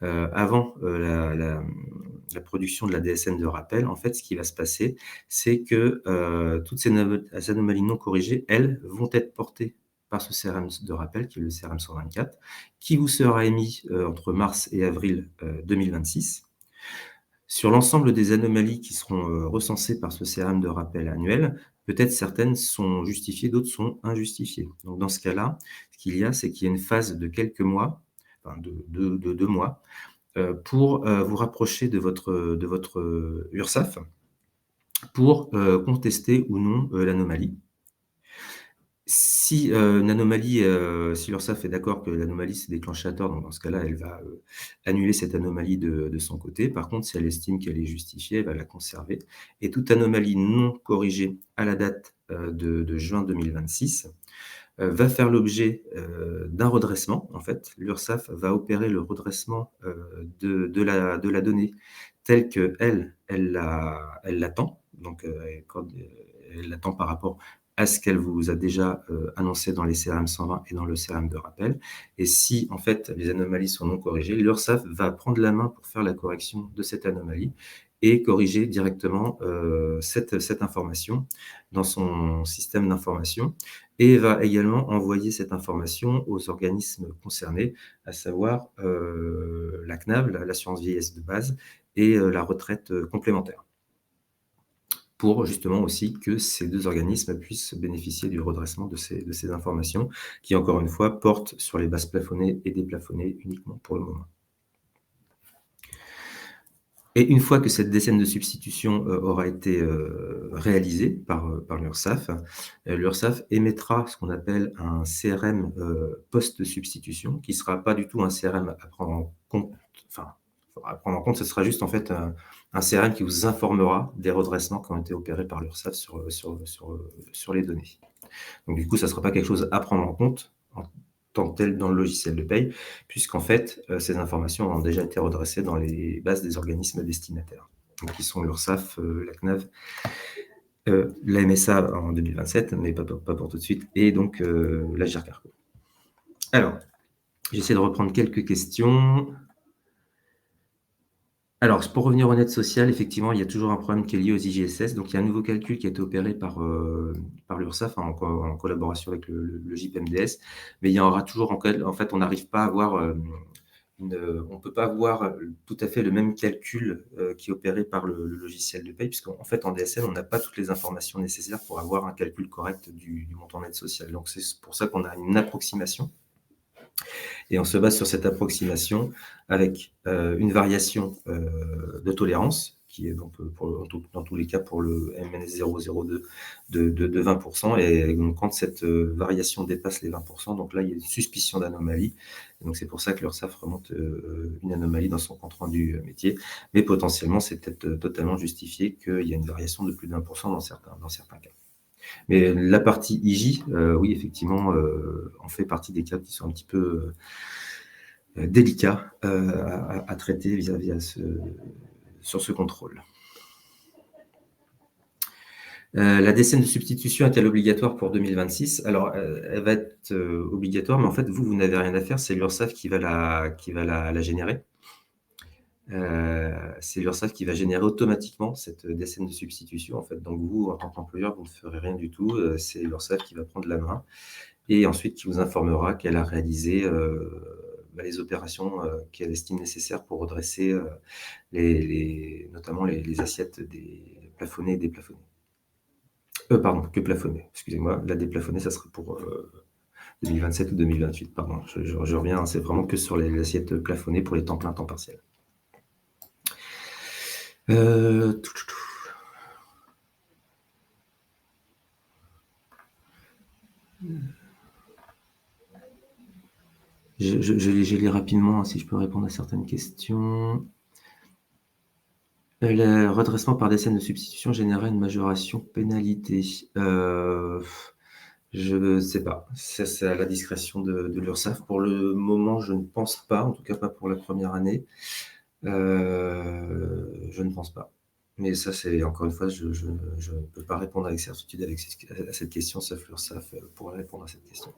avant, la production de la DSN de rappel, en fait, ce qui va se passer, c'est que, toutes ces anomalies non corrigées, elles, vont être portées par ce CRM de rappel, qui est le CRM 124, qui vous sera émis, entre mars et avril, 2026. Sur l'ensemble des anomalies qui seront, recensées par ce CRM de rappel annuel, peut-être certaines sont justifiées, d'autres sont injustifiées. Donc dans ce cas-là, ce qu'il y a, c'est qu'il y a une phase de quelques mois, enfin de 2 mois, pour, vous rapprocher de votre URSSAF pour, contester ou non, l'anomalie. Si, une anomalie, si l'URSSAF est d'accord que l'anomalie s'est déclenchée à tort, donc dans ce cas-là, elle va, annuler cette anomalie de son côté. Par contre, si elle estime qu'elle est justifiée, elle va la conserver et toute anomalie non corrigée à la date, de juin 2026, va faire l'objet, d'un redressement. En fait, l'URSSAF va opérer le redressement, de la donnée telle qu'elle l'attend. Donc, elle l'attend par rapport à ce qu'elle vous a déjà, annoncé dans les CRM 120 et dans le CRM de rappel. Et si, en fait, les anomalies sont non corrigées, l'URSSAF va prendre la main pour faire la correction de cette anomalie et corriger directement, cette information dans son système d'information et va également envoyer cette information aux organismes concernés, à savoir, la CNAV, l'assurance vieillesse de base et la retraite, complémentaire. Pour justement aussi que ces 2 organismes puissent bénéficier du redressement de ces informations qui, encore une fois, portent sur les bases plafonnées et déplafonnées uniquement pour le moment. Et une fois que cette décenne de substitution, aura été, réalisée par l'URSSAF, l'URSSAF émettra ce qu'on appelle un CRM, post-substitution, qui sera pas du tout un CRM à prendre en compte, enfin, à prendre en compte, ce sera juste en fait un CRM qui vous informera des redressements qui ont été opérés par l'URSSAF sur les données. Donc du coup, ça ne sera pas quelque chose à prendre en compte en tant que tel dans le logiciel de paye, puisqu'en fait, ces informations ont déjà été redressées dans les bases des organismes destinataires, donc qui sont l'URSSAF, la CNAV, la MSA en 2027, mais pas pour tout de suite, et donc l'Agirc Arrco. Alors, j'essaie de reprendre quelques questions. Alors, pour revenir aux aides sociales, effectivement, il y a toujours un problème qui est lié aux IGSS. Donc, il y a un nouveau calcul qui a été opéré par l'URSSAF, hein, en collaboration avec le JPMDS, mais il y en aura toujours en fait, on n'arrive pas à avoir, on peut pas avoir, tout à fait le même calcul, qui est opéré par le logiciel de paye, puisqu'en fait, en DSL, on n'a pas toutes les informations nécessaires pour avoir un calcul correct du montant d'aide sociale. Donc, c'est pour ça qu'on a une approximation et on se base sur cette approximation avec, une variation, de tolérance qui est donc, dans tous les cas pour le MNS 002 de 20 et donc quand cette, variation dépasse les 20 donc là, il y a une suspicion d'anomalie et donc c'est pour ça que l'URSSAF remonte, une anomalie dans son compte rendu, métier. Mais potentiellement, c'est peut-être, totalement justifié qu'il y a une variation de plus de 20 dans certains cas. Mais la partie IJ, oui, effectivement, en fait partie des cas qui sont un petit peu, délicats, à traiter vis-à-vis sur ce contrôle. La décenne de substitution est-elle obligatoire pour 2026? Alors, elle va être, obligatoire, mais en fait, vous n'avez rien à faire, c'est l'URSSAF qui va la générer. C'est l'URSSAF qui va générer automatiquement cette décenne de substitution, en fait. Donc vous, en tant qu'employeur, vous ne ferez rien du tout, c'est l'URSSAF qui va prendre la main et ensuite qui vous informera qu'elle a réalisé, les opérations, qu'elle estime nécessaires pour redresser, notamment les assiettes des plafonnés et déplafonnés. Pardon, que plafonnés, excusez-moi. La déplafonnée, ça serait pour, 2027 ou 2028, pardon. Je reviens, hein, c'est vraiment que sur les assiettes plafonnées pour les temps plein, temps partiel. Tout. Je lis rapidement, hein, si je peux répondre à certaines questions. Le redressement par décès de substitution générait une majoration pénalité. Je ne sais pas. Ça, c'est à la discrétion de l'URSSAF. Pour le moment, je ne pense pas, en tout cas pas pour la première année. Je ne pense pas. Mais ça, c'est encore une fois, je ne peux pas répondre avec certitude à cette question, sauf l'URSSAF pourrait répondre à cette question.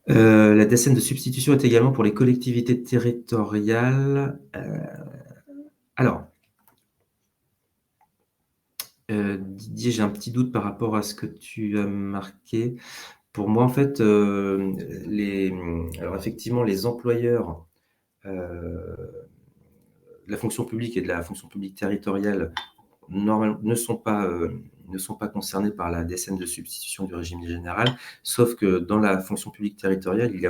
La décenne de substitution est également pour les collectivités territoriales. Alors, Didier, j'ai un petit doute par rapport à ce que tu as marqué. Pour moi, en fait, alors effectivement, les employeurs de la fonction publique et de la fonction publique territoriale ne sont pas concernés par la décenne de substitution du régime général, sauf que dans la fonction publique territoriale, ils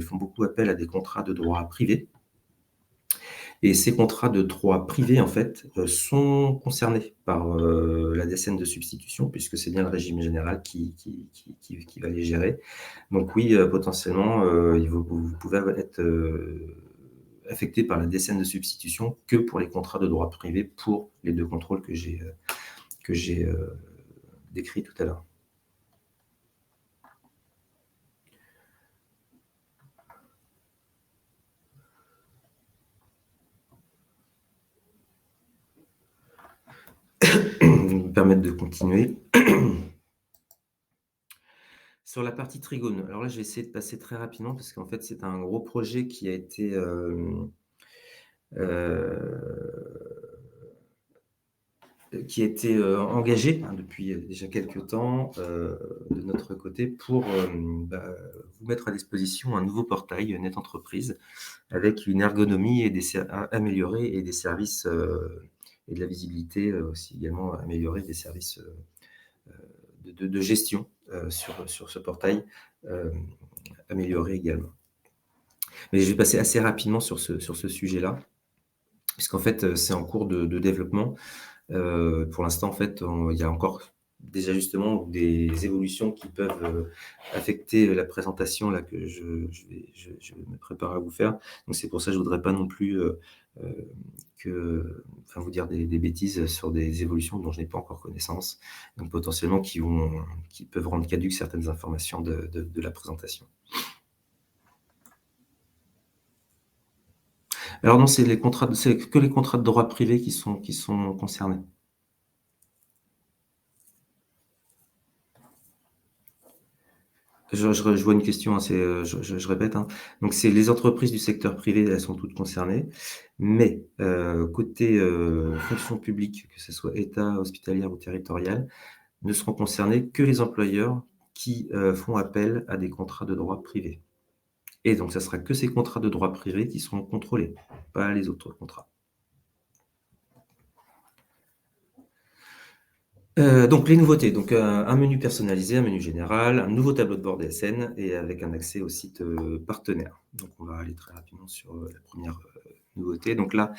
font beaucoup appel à des contrats de droit privé. Et ces contrats de droit privé, en fait, sont concernés par la décenne de substitution, puisque c'est bien le régime général qui va les gérer. Donc oui, potentiellement, vous pouvez être affecté par la décenne de substitution que pour les contrats de droit privé, pour les deux contrôles que j'ai décrits tout à l'heure. Me permettre de continuer. Sur la partie Trigone, alors là, je vais essayer de passer très rapidement parce qu'en fait, c'est un gros projet qui a été engagé depuis déjà quelques temps de notre côté pour vous mettre à disposition un nouveau portail Net Entreprise avec une ergonomie améliorée et des services et de la visibilité aussi également améliorée des services de gestion sur ce portail amélioré également. Mais je vais passer assez rapidement sur ce sujet-là, puisqu'en fait, c'est en cours de développement. Pour l'instant, en fait, il y a encore des ajustements ou des évolutions qui peuvent affecter la présentation là, que je me prépare à vous faire. Donc, c'est pour ça que je ne voudrais pas non plus vous dire des bêtises sur des évolutions dont je n'ai pas encore connaissance, donc potentiellement qui peuvent rendre caduques certaines informations de la présentation. Alors non, c'est que les contrats de droit privé qui sont concernés. Je vois une question, hein, je répète, hein. Donc c'est les entreprises du secteur privé, elles sont toutes concernées, mais côté fonction publique, que ce soit État, hospitalière ou territoriale, ne seront concernés que les employeurs qui font appel à des contrats de droit privé. Et donc ça sera que ces contrats de droit privé qui seront contrôlés, pas les autres contrats. Donc les nouveautés, donc un menu personnalisé, un menu général, un nouveau tableau de bord DSN et avec un accès au site partenaire. Donc on va aller très rapidement sur la première nouveauté. Donc là,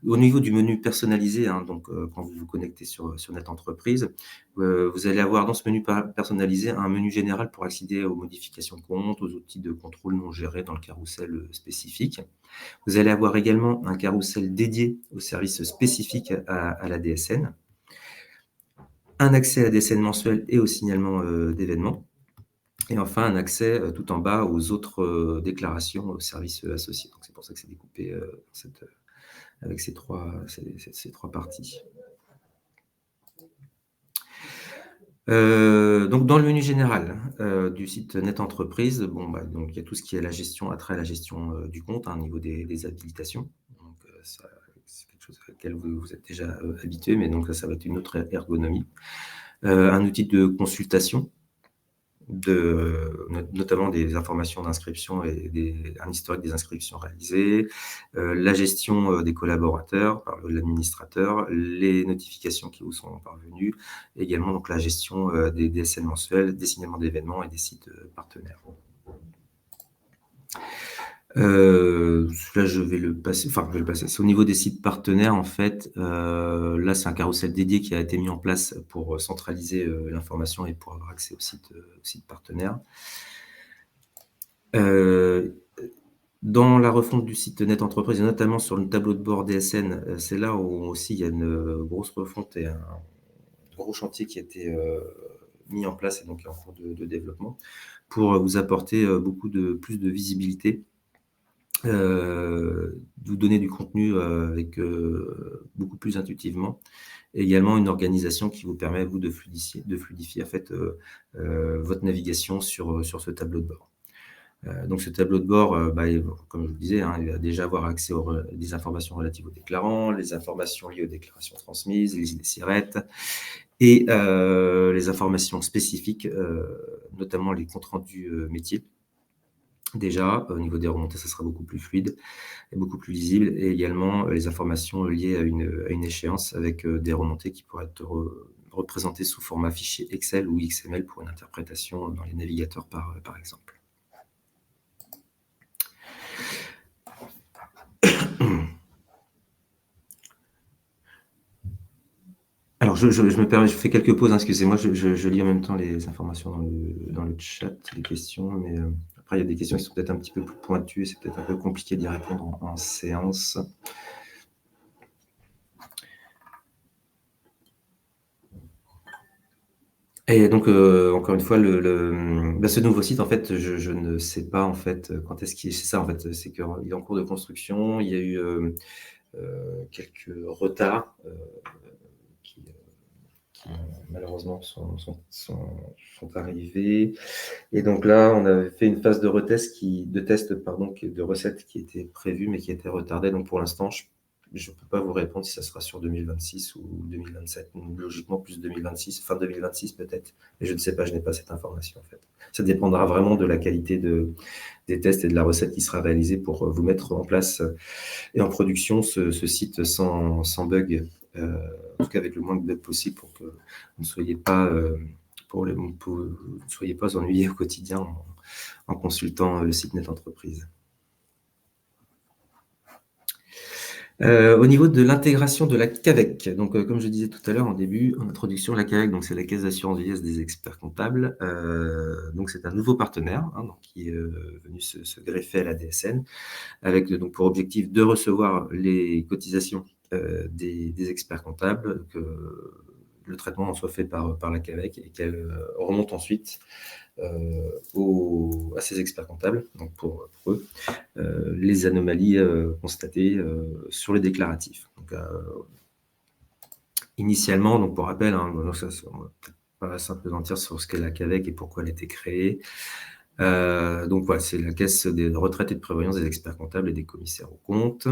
au niveau du menu personnalisé, hein, donc quand vous vous connectez sur Net Entreprise, vous allez avoir dans ce menu personnalisé un menu général pour accéder aux modifications de compte, aux outils de contrôle non gérés dans le carrousel spécifique. Vous allez avoir également un carrousel dédié aux services spécifiques à la DSN. Un accès à la DSN mensuelle et au signalement d'événements. Et enfin, un accès tout en bas aux autres déclarations aux services associés. Donc, c'est pour ça que c'est découpé avec ces trois parties. Donc, dans le menu général du site Net Entreprise, donc, il y a tout ce qui est la gestion, attrait à la gestion du compte, au niveau des habilitations. Donc, ça, c'est quelque chose à laquelle vous êtes déjà habitué, mais donc ça va être une autre ergonomie. Un outil de consultation, notamment des informations d'inscription et un historique des inscriptions réalisées, la gestion des collaborateurs par l'administrateur, les notifications qui vous sont parvenues, également donc la gestion des DSN mensuels, des signalements d'événements et des sites partenaires. Là, je vais le passer. C'est au niveau des sites partenaires, en fait. Là, c'est un carrousel dédié qui a été mis en place pour centraliser l'information et pour avoir accès au site partenaire. Heu, dans la refonte du site Net Entreprise et notamment sur le tableau de bord DSN, c'est là où aussi il y a une, grosse refonte et un gros chantier qui a été, mis en place et donc qui est en cours de développement pour, vous apporter, beaucoup de plus de visibilité, vous donner du contenu, avec, beaucoup plus intuitivement et également une organisation qui vous permet, vous, de fluidifier en fait, votre navigation sur ce tableau de bord. Donc ce tableau de bord, comme je vous le disais, hein, il va déjà avoir accès des informations relatives aux déclarants, les informations liées aux déclarations transmises, les IDCRET et les informations spécifiques, notamment les comptes rendus, métiers. Déjà, au niveau des remontées, ça sera beaucoup plus fluide et beaucoup plus lisible et également, les informations liées à une échéance avec, des remontées qui pourraient être représentées sous format fichier Excel ou XML pour une interprétation dans les navigateurs par exemple. Alors je me permets, je fais quelques pauses, hein, excusez-moi, je lis en même temps les informations dans le chat, les questions, mais après il y a des questions qui sont peut-être un petit peu plus pointues et c'est peut-être un peu compliqué d'y répondre en séance. Et donc encore une fois, ce nouveau site, en fait, je ne sais pas, en fait, quand est-ce qu'il c'est ça, en fait, c'est qu'il est en cours de construction. Il y a eu, quelques retards, qui malheureusement sont arrivés. Et donc là, on avait fait une phase de test, pardon, de recettes qui était prévue, mais qui était retardée. Donc pour l'instant, je ne peux pas vous répondre si ça sera sur 2026 ou 2027. Logiquement, plus 2026, fin 2026 peut-être. Mais je ne sais pas, je n'ai pas cette information en fait. Ça dépendra vraiment de la qualité des tests et de la recette qui sera réalisée pour vous mettre en place et en production ce site sans bug, en tout cas avec le moins de bugs possible pour que vous ne soyez pas, vous ne soyez pas ennuyés au quotidien en consultant le site Net Entreprise. Au niveau de l'intégration de la CAVEC, donc comme je disais tout à l'heure en début, en introduction, la CAVEC, donc c'est la Caisse d'assurance vieillesse des experts comptables. Donc c'est un nouveau partenaire, hein, donc qui est venu se greffer à la DSN, avec donc pour objectif de recevoir les cotisations des experts comptables, que le traitement en soit fait par la CAVEC et qu'elle remonte ensuite à ces experts comptables, donc pour eux, les anomalies constatées sur les déclaratifs. Donc, initialement, donc pour rappel, hein, on va peut-être pas s'appesantir sur ce qu'est la CAVEC et pourquoi elle a été créée. Donc voilà, c'est la caisse des retraites et de prévoyance des experts comptables et des commissaires aux comptes.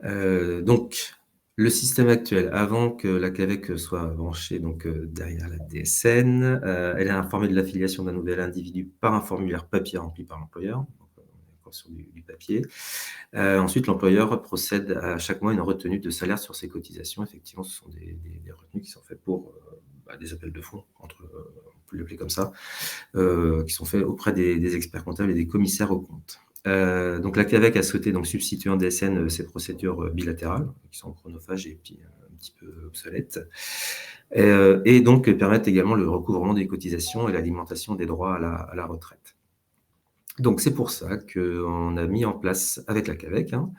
Donc, le système actuel, avant que la CAVEC soit branchée donc, derrière la DSN, elle est informée de l'affiliation d'un nouvel individu par un formulaire papier rempli par l'employeur. Donc, on est encore sur du papier. Ensuite, l'employeur procède à chaque mois à une retenue de salaire sur ses cotisations. Effectivement, ce sont des retenues qui sont faites pour des appels de fonds, on peut l'appeler comme ça, qui sont faits auprès des experts comptables et des commissaires aux comptes. Donc la CAVEC a souhaité donc substituer en DSN ces procédures bilatérales qui sont chronophages et puis un petit peu obsolètes, et donc permettent également le recouvrement des cotisations et l'alimentation des droits à la retraite. Donc c'est pour ça qu'on a mis en place avec la CAVEC, hein,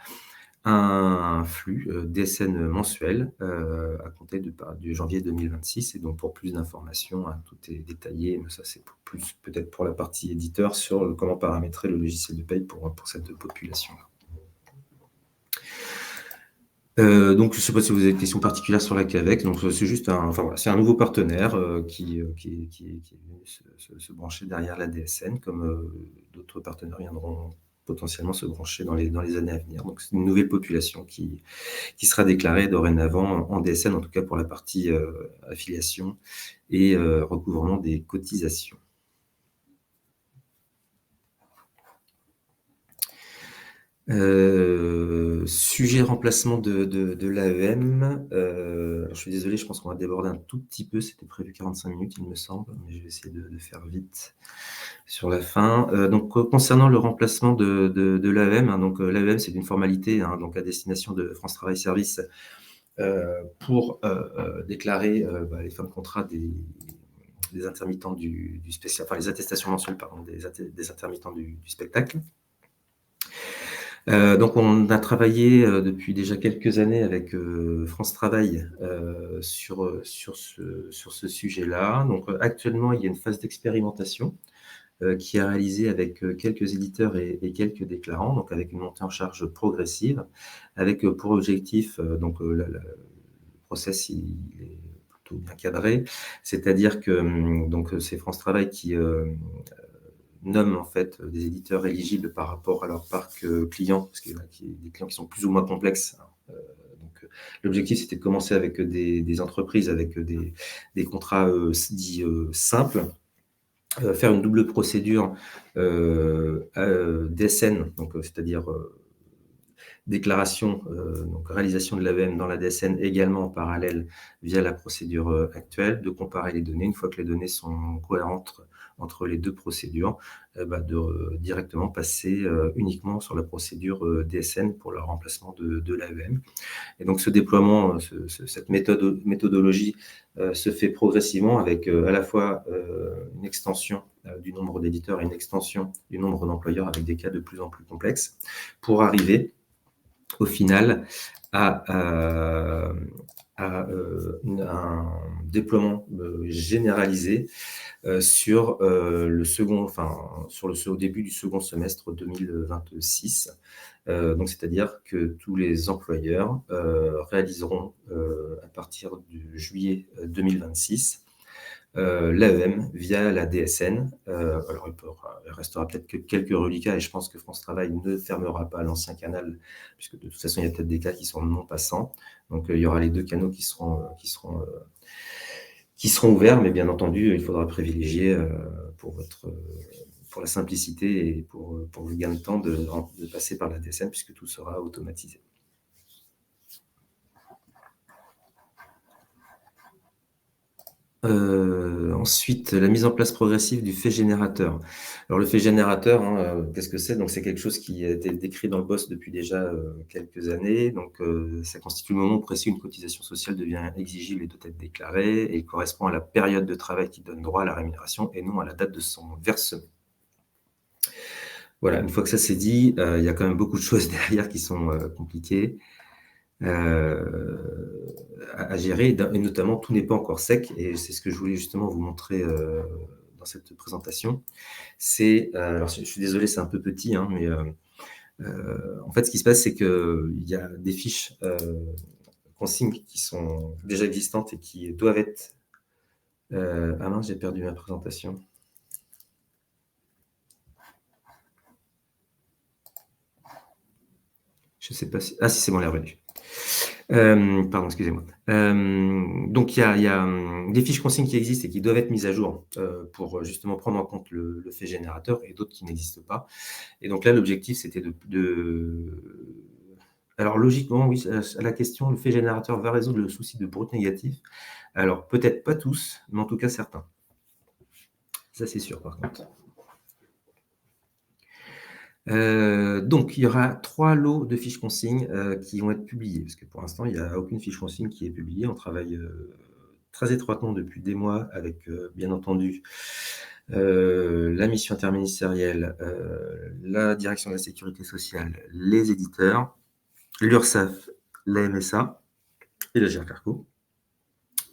un flux DSN mensuel à compter de janvier 2026. Et donc pour plus d'informations, hein, tout est détaillé, mais ça c'est plus peut-être pour la partie éditeur sur comment paramétrer le logiciel de paye pour cette population-là. Donc je ne sais pas si vous avez des questions particulières sur la CAVEC. Donc c'est juste c'est un nouveau partenaire qui est venu se brancher derrière la DSN, comme d'autres partenaires viendront potentiellement se brancher dans les années à venir. Donc c'est une nouvelle population qui sera déclarée dorénavant en DSN, en tout cas pour la partie affiliation et recouvrement des cotisations. Sujet remplacement de l'AEM. Je suis désolé, je pense qu'on va déborder un tout petit peu. C'était prévu 45 minutes, il me semble, mais je vais essayer de faire vite sur la fin. Donc, concernant le remplacement de l'AEM, hein, donc l'AEM, c'est une formalité, hein, donc à destination de France Travail Service pour déclarer les fins de contrat des intermittents du spectacle, enfin les attestations mensuelles, pardon, des intermittents du spectacle. Donc on a travaillé, depuis déjà quelques années avec, France Travail, sur ce sujet-là. Donc, actuellement, il y a une phase d'expérimentation, qui est réalisée avec, quelques éditeurs et quelques déclarants, donc avec une montée en charge progressive, avec, pour objectif, donc, le process il est plutôt bien cadré. C'est-à-dire que, donc, c'est France Travail qui, nomment en fait des éditeurs éligibles par rapport à leur parc client, parce qu'il y a des clients qui sont plus ou moins complexes, hein. Donc, l'objectif, c'était de commencer avec des entreprises avec des contrats dits simples, faire une double procédure DSN, donc c'est-à-dire déclaration, donc réalisation de l'AVM dans la DSN également en parallèle via la procédure actuelle, de comparer les données. Une fois que les données sont cohérentes entre les deux procédures, directement passer uniquement sur la procédure DSN pour le remplacement de l'AVM. Et donc ce déploiement, cette méthodologie se fait progressivement avec à la fois une extension du nombre d'éditeurs et une extension du nombre d'employeurs avec des cas de plus en plus complexes pour arriver au final à un déploiement généralisé au début du second semestre 2026. Donc, c'est-à-dire que tous les employeurs réaliseront à partir de juillet 2026 l'AEM via la DSN. Alors, il restera peut-être que quelques reliquats et je pense que France Travail ne fermera pas l'ancien canal, puisque de toute façon, il y a peut-être des cas qui sont non passants. Donc, il y aura les deux canaux qui seront ouverts, mais bien entendu, il faudra privilégier pour la simplicité et pour le gain de temps de passer par la DSN, puisque tout sera automatisé. Ensuite, la mise en place progressive du fait générateur. Alors le fait générateur, hein, qu'est-ce que c'est? Donc c'est quelque chose qui a été décrit dans le BOSS depuis déjà quelques années. Donc ça constitue le moment précis où une cotisation sociale devient exigible et doit être déclarée, et il correspond à la période de travail qui donne droit à la rémunération et non à la date de son versement. Voilà, une fois que ça c'est dit, il y a quand même beaucoup de choses derrière qui sont compliquées à gérer, et notamment tout n'est pas encore sec, et c'est ce que je voulais justement vous montrer dans cette présentation. Alors je suis désolé, c'est un peu petit, hein, mais en fait ce qui se passe, c'est qu'il y a des fiches consignes qui sont déjà existantes et qui doivent être... Ah mince, j'ai perdu ma présentation. Je sais pas si... Ah si, c'est bon, elle est revenue. Pardon, excusez-moi. Donc il y a des fiches consignes qui existent et qui doivent être mises à jour pour justement prendre en compte le fait générateur, et d'autres qui n'existent pas. Et donc là, l'objectif, c'était Alors logiquement, oui, à la question, le fait générateur va résoudre le souci de brut négatif. Alors peut-être pas tous, mais en tout cas certains. Ça, c'est sûr, par contre. Donc, il y aura 3 lots de fiches consignes qui vont être publiés, parce que pour l'instant, il n'y a aucune fiche consigne qui est publiée. On travaille très étroitement depuis des mois avec, bien entendu, la mission interministérielle, la direction de la sécurité sociale, les éditeurs, l'URSSAF, la MSA et la GRCARCO,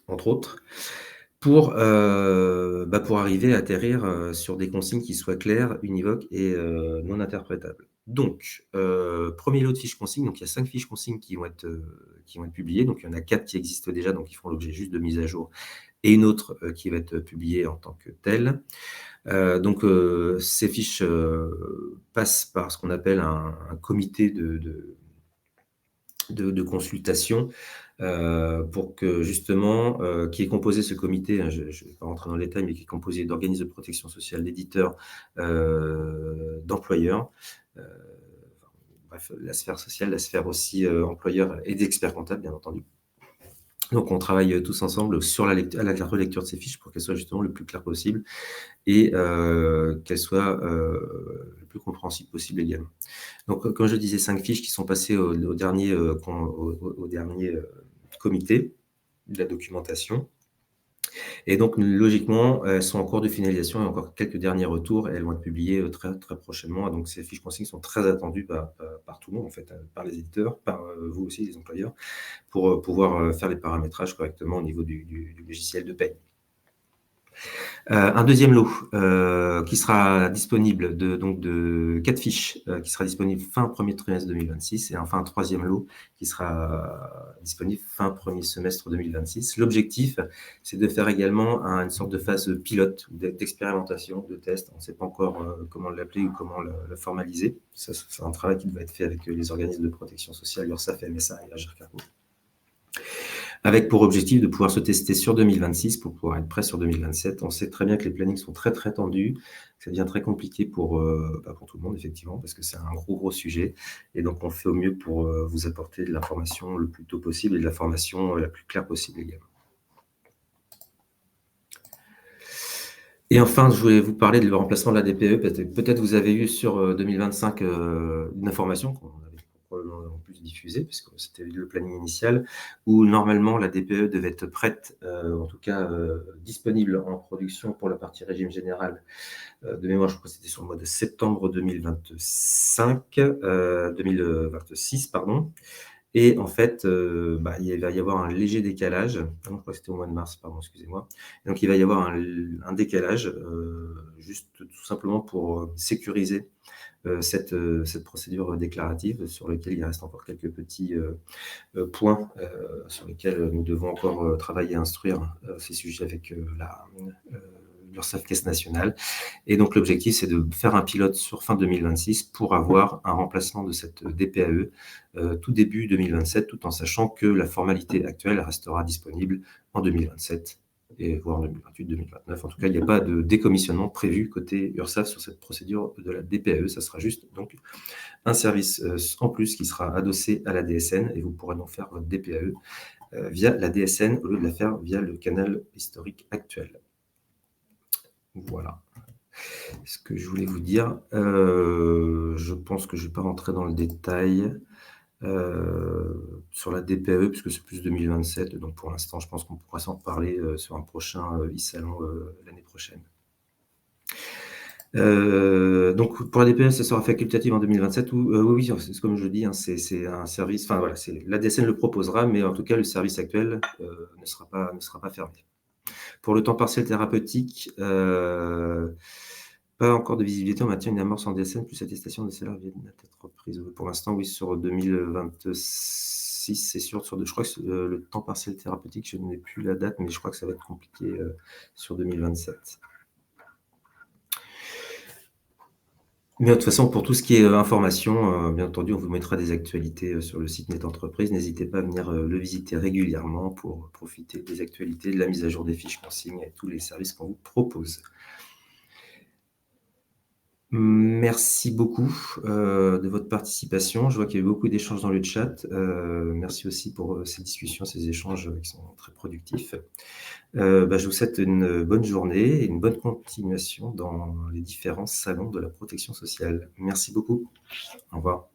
entre autres, pour arriver à atterrir sur des consignes qui soient claires, univoques et non interprétables. Donc, premier lot de fiches consignes, donc il y a 5 fiches consignes qui vont être publiées. Donc il y en a 4 qui existent déjà, donc ils font l'objet juste de mise à jour, et une autre qui va être publiée en tant que telle. Donc ces fiches passent par ce qu'on appelle un comité de consultation pour que justement, qui est composé, ce comité, hein, je ne vais pas rentrer dans le détail, mais qui est composé d'organismes de protection sociale, d'éditeurs, d'employeurs, bref, la sphère sociale, la sphère aussi employeur, et d'experts comptables, bien entendu. Donc on travaille tous ensemble sur la relecture de ces fiches pour qu'elles soient justement le plus claires possible et qu'elles soient le plus compréhensibles possible également. Donc comme je disais, 5 fiches qui sont passées au dernier comité de la documentation. Et donc logiquement, elles sont en cours de finalisation. Il y a encore quelques derniers retours et elles vont être publiées, très, très prochainement. Donc ces fiches consignes sont très attendues par tout le monde en fait, par les éditeurs, par, vous aussi les employeurs, pour, pouvoir, faire les paramétrages correctement au niveau du logiciel de paie. Un deuxième lot qui sera disponible de 4 fiches qui sera disponible fin premier trimestre 2026 et enfin un troisième lot qui sera disponible fin premier semestre 2026. L'objectif, c'est de faire également une sorte de phase pilote d'expérimentation, de test. On ne sait pas encore comment l'appeler ou comment le formaliser. Ça, c'est un travail qui va être fait avec les organismes de protection sociale, URSSAF, MSA et AGIRC-ARCO, avec pour objectif de pouvoir se tester sur 2026 pour pouvoir être prêt sur 2027. On sait très bien que les plannings sont très, très tendus, ça devient très compliqué pour tout le monde, effectivement, parce que c'est un gros, gros sujet. Et donc, on fait au mieux pour vous apporter de l'information le plus tôt possible et de la formation la plus claire possible également. Et enfin, je voulais vous parler du remplacement de la DPE. Peut-être vous avez eu sur 2025 une information qu'on avait probablement en plus diffusée, puisque c'était le planning initial, où normalement la DPE devait être prête, en tout cas disponible en production pour la partie régime général. De mémoire, je crois que c'était sur le mois de septembre 2026, pardon. Et en fait, il va y avoir un léger décalage. Non, je crois que c'était au mois de mars, pardon, excusez-moi. Donc il va y avoir un décalage, juste tout simplement pour sécuriser cette procédure déclarative sur laquelle il reste encore quelques petits points sur lesquels nous devons encore travailler et instruire ces sujets avec l'URSSAF Caisse nationale. Et donc l'objectif, c'est de faire un pilote sur fin 2026 pour avoir un remplacement de cette DPAE tout début 2027, tout en sachant que la formalité actuelle restera disponible en 2027 et voire en 2028-2029. En tout cas, il n'y a pas de décommissionnement prévu côté URSSAF sur cette procédure de la DPAE. Ça sera juste donc un service en plus qui sera adossé à la DSN et vous pourrez donc faire votre DPAE via la DSN au lieu de la faire via le canal historique actuel. Voilà ce que je voulais vous dire. Je pense que je ne vais pas rentrer dans le détail sur la DPAE, puisque c'est plus 2027. Donc pour l'instant, je pense qu'on pourra s'en reparler sur un prochain e-salon l'année prochaine. Donc pour la DPAE, ça sera facultatif en 2027. Oui, c'est comme je dis, hein, c'est un service. Enfin voilà, la DSN le proposera, mais en tout cas, le service actuel ne sera pas fermé. Pour le temps partiel thérapeutique, pas encore de visibilité. On maintient une amorce en DSN plus attestation de salaire vient d'être reprise. Pour l'instant, oui, sur 2026, c'est sûr. Je crois que le temps partiel thérapeutique, je n'ai plus la date, mais je crois que ça va être compliqué sur 2027. Mais de toute façon, pour tout ce qui est information, bien entendu, on vous mettra des actualités sur le site Net Entreprise. N'hésitez pas à venir le visiter régulièrement pour profiter des actualités, de la mise à jour des fiches consignes et tous les services qu'on vous propose. Merci beaucoup de votre participation. Je vois qu'il y a eu beaucoup d'échanges dans le chat. Merci aussi pour ces discussions, ces échanges qui sont très productifs. Je vous souhaite une bonne journée et une bonne continuation dans les différents salons de la protection sociale. Merci beaucoup. Au revoir.